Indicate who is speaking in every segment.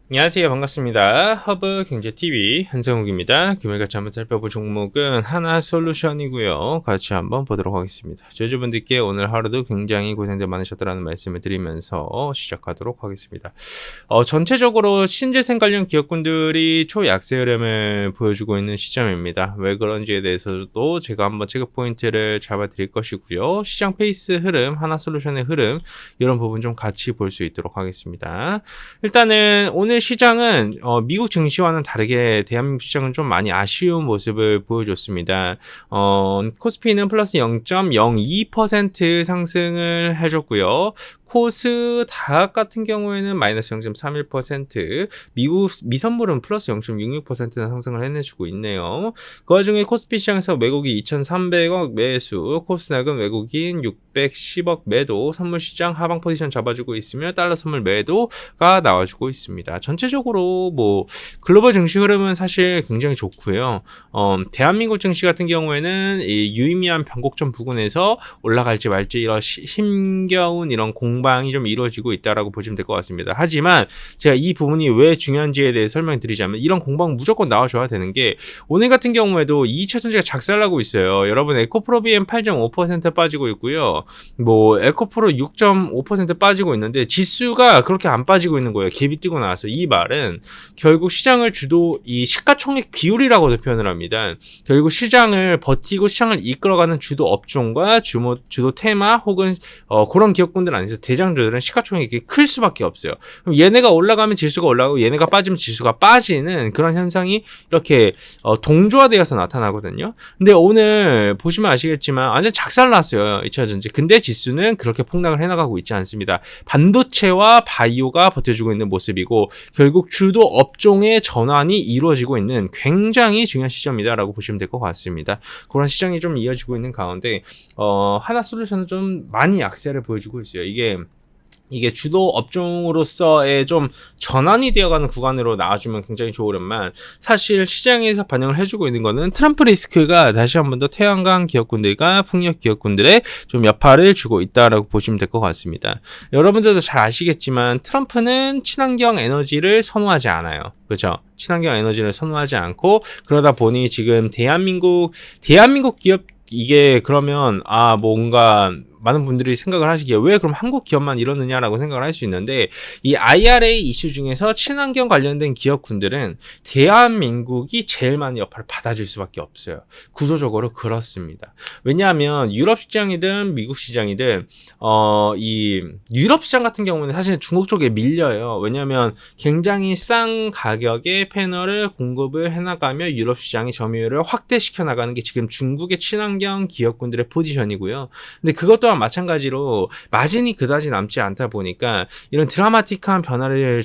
Speaker 1: 안녕하세요. 반갑습니다. 허브경제TV 한성욱입니다. 금요일같이 한번 살펴볼 종목은 하나솔루션이고요. 같이 한번 보도록 하겠습니다. 저주분들께 오늘 하루도 굉장히 고생들 많으셨다라는 말씀을 드리면서 시작하도록 하겠습니다. 전체적으로 신재생 관련 기업군들이 초약세 흐름을 보여주고 있는 시점입니다. 왜 그런지에 대해서도 제가 한번 체크 포인트를 잡아드릴 것이고요. 시장 페이스 흐름, 하나솔루션의 흐름 이런 부분 좀 같이 볼 수 있도록 하겠습니다. 일단은 오늘 시장은 미국 증시와는 다르게 대한민국 시장은 좀 많이 아쉬운 모습을 보여줬습니다. 코스피는 플러스 0.02% 상승을 해줬고요. 코스닥 같은 경우에는 마이너스 0.31%, 미국 미선물은 플러스 0.66%나 상승을 해내주고 있네요. 그 와중에 코스피 시장에서 외국인 2,300억 매수, 코스닥은 외국인 610억 매도, 선물 시장 하방 포지션 잡아주고 있으며 달러 선물 매도가 나와주고 있습니다. 전체적으로 뭐 글로벌 증시 흐름은 사실 굉장히 좋고요. 대한민국 증시 같은 경우에는 이 유의미한 변곡점 부근에서 올라갈지 말지 이런 힘겨운 이런 공방이 좀 이루어지고 있다라고 보시면 될 것 같습니다. 하지만 제가 이 부분이 왜 중요한지에 대해 설명드리자면 이런 공방 무조건 나와줘야 되는 게 오늘 같은 경우에도 2차 전지가 작살나고 있어요. 여러분 에코프로 BM 8.5% 빠지고 있고요. 뭐 에코프로 6.5% 빠지고 있는데 지수가 그렇게 안 빠지고 있는 거예요. 갭이 뜨고 나와서 이 말은 결국 시장을 주도 이 시가총액 비율이라고도 표현을 합니다. 결국 시장을 버티고 시장을 이끌어가는 주도 업종과 주도 테마 혹은 그런 기업군들 안에서 대장주들은 시가총액이 클 수밖에 없어요. 그럼 얘네가 올라가면 지수가 올라가고 얘네가 빠지면 지수가 빠지는 그런 현상이 이렇게 동조화되어서 나타나거든요. 근데 오늘 보시면 아시겠지만 완전 작살났어요. 2차 전지. 근데 지수는 그렇게 폭락을 해나가고 있지 않습니다. 반도체와 바이오가 버텨주고 있는 모습이고 결국 주도 업종의 전환이 이루어지고 있는 굉장히 중요한 시점이다라고 보시면 될 것 같습니다. 그런 시장이 좀 이어지고 있는 가운데 하나솔루션은 좀 많이 약세를 보여주고 있어요. 이게 주도 업종으로서의 좀 전환이 되어가는 구간으로 나와주면 굉장히 좋으련만 사실 시장에서 반영을 해주고 있는 거는 트럼프 리스크가 다시 한 번 더 태양광 기업군들과 풍력 기업군들의 좀 여파를 주고 있다라고 보시면 될 것 같습니다. 여러분들도 잘 아시겠지만 트럼프는 친환경 에너지를 선호하지 않아요. 그렇죠? 친환경 에너지를 선호하지 않고 그러다 보니 지금 대한민국 기업 이게 그러면 뭔가 많은 분들이 생각을 하시기에 왜 그럼 한국 기업만 이러느냐라고 생각을 할 수 있는데 이 IRA 이슈 중에서 친환경 관련된 기업군들은 대한민국이 제일 많은 여파를 받아줄 수밖에 없어요. 구조적으로 그렇습니다. 왜냐하면 유럽 시장이든 미국 시장이든 이 유럽 시장 같은 경우는 사실 중국 쪽에 밀려요. 왜냐하면 굉장히 싼 가격에 패널을 공급을 해나가며 유럽 시장의 점유율을 확대시켜 나가는 게 지금 중국의 친환경 기업군들의 포지션이고요. 근데 그것 또한 마찬가지로 마진이 그다지 남지 않다 보니까 이런 드라마틱한 변화를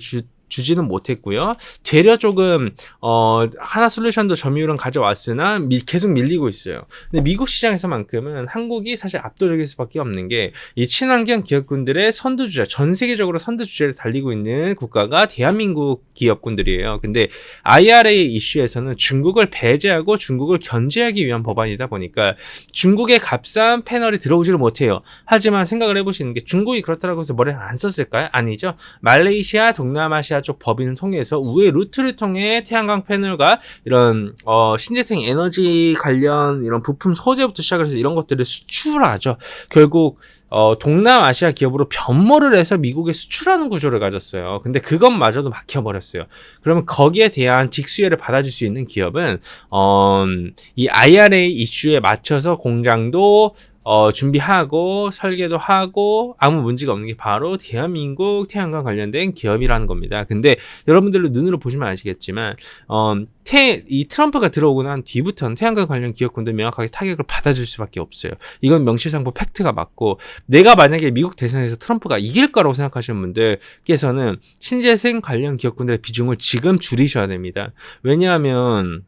Speaker 1: 주지는 못했고요. 되려 조금 하나솔루션도 점유율은 가져왔으나 계속 밀리고 있어요. 근데 미국 시장에서만큼은 한국이 사실 압도적일 수밖에 없는 게 이 친환경 기업군들의 선두주자, 전 세계적으로 선두주자를 달리고 있는 국가가 대한민국 기업군들이에요. 근데 IRA 이슈에서는 중국을 배제하고 중국을 견제하기 위한 법안이다 보니까 중국의 값싼 패널이 들어오지를 못해요. 하지만 생각을 해보시는 게 중국이 그렇다고 해서 머리를 안 썼을까요? 아니죠. 말레이시아, 동남아시아 쪽 법인을 통해서 우회 루트를 통해 태양광 패널과 이런 신재생 에너지 관련 이런 부품 소재부터 시작해서 이런 것들을 수출하죠. 결국 동남아시아 기업으로 변모를 해서 미국에 수출하는 구조를 가졌어요. 근데 그것마저도 막혀버렸어요. 그러면 거기에 대한 직수혜를 받아줄 수 있는 기업은 이 IRA 이슈에 맞춰서 공장도 준비하고 설계도 하고 아무 문제가 없는 게 바로 대한민국 태양광 관련된 기업이라는 겁니다. 근데 여러분들도 눈으로 보시면 아시겠지만 이 트럼프가 들어오고 난 뒤부터는 태양광 관련 기업군들 명확하게 타격을 받아줄 수밖에 없어요. 이건 명실상부 팩트가 맞고 내가 만약에 미국 대선에서 트럼프가 이길 거라고 생각하시는 분들께서는 신재생 관련 기업군들의 비중을 지금 줄이셔야 됩니다. 왜냐하면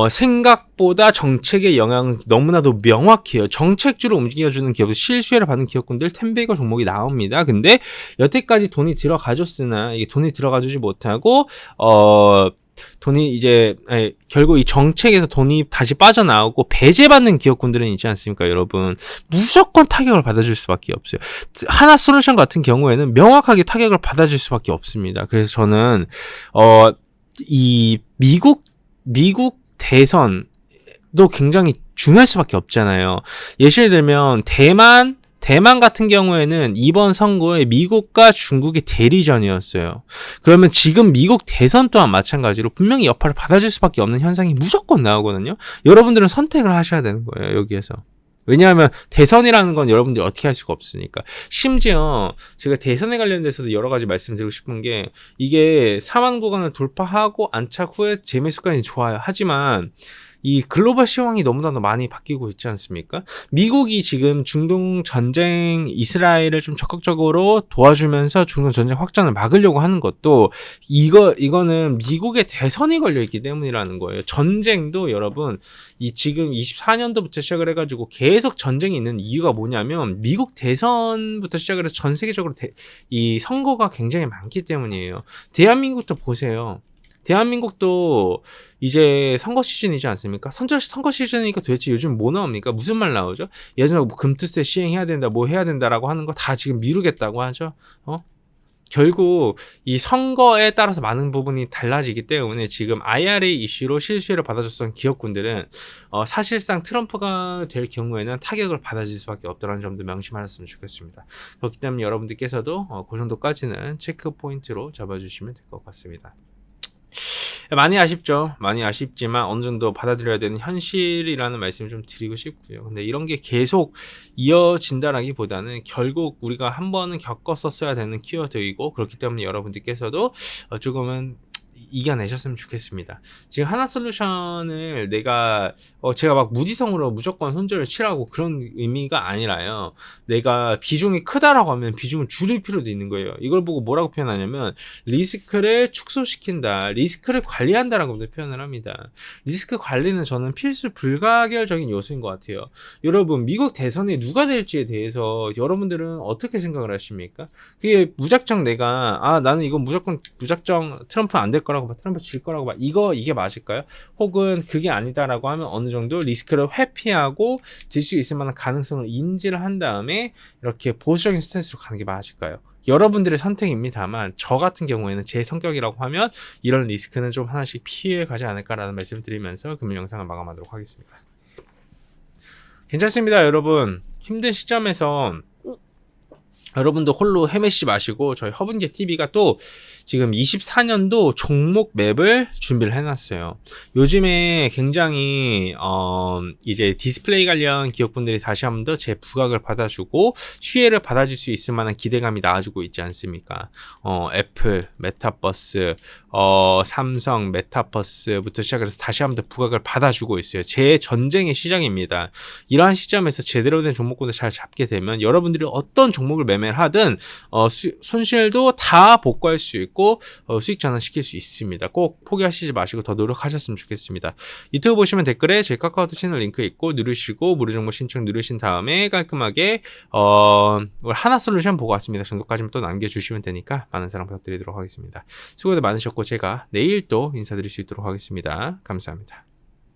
Speaker 1: 생각보다 정책의 영향은 너무나도 명확해요. 정책주로 움직여주는 기업들, 실수혜를 받는 기업군들, 텐베이거 종목이 나옵니다. 근데 여태까지 돈이 들어가줬으나 이게 돈이 들어가주지 못하고 돈이 이제 결국 이 정책에서 돈이 다시 빠져나오고 배제받는 기업군들은 있지 않습니까, 여러분? 무조건 타격을 받아줄 수밖에 없어요. 하나솔루션 같은 경우에는 명확하게 타격을 받아줄 수밖에 없습니다. 그래서 저는 이 미국 대선도 굉장히 중요할 수밖에 없잖아요. 예시를 들면 대만 같은 경우에는 이번 선거에 미국과 중국의 대리전이었어요. 그러면 지금 미국 대선 또한 마찬가지로 분명히 여파를 받아줄 수밖에 없는 현상이 무조건 나오거든요. 여러분들은 선택을 하셔야 되는 거예요, 여기에서. 왜냐하면 대선이라는 건 여러분들이 어떻게 할 수가 없으니까. 심지어 제가 대선에 관련돼서도 여러 가지 말씀드리고 싶은 게, 이게 4만 구간을 돌파하고 안착 후에 재매수까지 좋아요. 하지만 이 글로벌 시황이 너무나도 많이 바뀌고 있지 않습니까? 미국이 지금 중동 전쟁, 이스라엘을 좀 적극적으로 도와주면서 중동 전쟁 확전을 막으려고 하는 것도 이거는 미국의 대선이 걸려 있기 때문이라는 거예요. 전쟁도 여러분, 이 지금 24년도부터 시작을 해가지고 계속 전쟁이 있는 이유가 뭐냐면 미국 대선부터 시작을 해서 전 세계적으로 이 선거가 굉장히 많기 때문이에요. 대한민국도 보세요. 대한민국도 이제 선거 시즌이지 않습니까? 선거 시즌이니까 도대체 요즘 뭐 나옵니까? 무슨 말 나오죠? 예전에 뭐 금투세 시행해야 된다, 뭐 해야 된다라고 하는 거 다 지금 미루겠다고 하죠. 결국 이 선거에 따라서 많은 부분이 달라지기 때문에 지금 IRA 이슈로 실수혜를 받아줬던 기업군들은 사실상 트럼프가 될 경우에는 타격을 받아질 수밖에 없다는 점도 명심하셨으면 좋겠습니다. 그렇기 때문에 여러분들께서도 그 정도까지는 체크 포인트로 잡아주시면 될 것 같습니다. 많이 아쉽죠. 많이 아쉽지만 어느 정도 받아들여야 되는 현실이라는 말씀을 좀 드리고 싶고요. 근데 이런 게 계속 이어진다라기보다는 결국 우리가 한 번은 겪었었어야 되는 키워드이고, 그렇기 때문에 여러분들께서도 조금은 이겨내셨으면 좋겠습니다. 지금 하나솔루션을 제가 막 무지성으로 무조건 손절을 치라고 그런 의미가 아니라요. 내가 비중이 크다라고 하면 비중을 줄일 필요도 있는 거예요. 이걸 보고 뭐라고 표현하냐면 리스크를 축소시킨다, 리스크를 관리한다라고 표현을 합니다. 리스크 관리는 저는 필수 불가결적인 요소인 것 같아요. 여러분, 미국 대선이 누가 될지에 대해서 여러분들은 어떻게 생각을 하십니까? 그게 무작정 나는 이거 무작정 트럼프 안 될 거라고 봐, 트럼프 질 거라고 봐, 이게 맞을까요? 혹은 그게 아니다라고 하면 어느 정도 리스크를 회피하고 질 수 있을 만한 가능성을 인지를 한 다음에 이렇게 보수적인 스탠스로 가는 게 맞을까요? 여러분들의 선택입니다만, 저 같은 경우에는 제 성격이라고 하면 이런 리스크는 좀 하나씩 피해 가지 않을까라는 말씀을 드리면서 금일 영상을 마감하도록 하겠습니다. 괜찮습니다, 여러분. 힘든 시점에서 여러분도 홀로 헤매시지 마시고, 저희 허분제 TV가 또 지금 24년도 종목 맵을 준비를 해놨어요. 요즘에 굉장히 이제 디스플레이 관련 기업분들이 다시 한 번 더 제 부각을 받아주고 수혜를 받아줄 수 있을 만한 기대감이 나아지고 있지 않습니까? 애플, 메타버스, 삼성, 메타버스부터 시작해서 다시 한 번 더 부각을 받아주고 있어요. 제 전쟁의 시장입니다. 이러한 시점에서 제대로 된 종목군을 잘 잡게 되면 여러분들이 어떤 종목을 매매를 하든 손실도 다 복구할 수 있고 수익 전환시킬 수 있습니다. 꼭 포기하시지 마시고 더 노력하셨으면 좋겠습니다. 유튜브 보시면 댓글에 저희 카카오톡 채널 링크 있고 누르시고 무료 정보 신청 누르신 다음에 깔끔하게 하나솔루션 보고 왔습니다 정도까지만 또 남겨주시면 되니까 많은 사랑 부탁드리도록 하겠습니다. 수고들 많으셨고 제가 내일 또 인사드릴 수 있도록 하겠습니다. 감사합니다.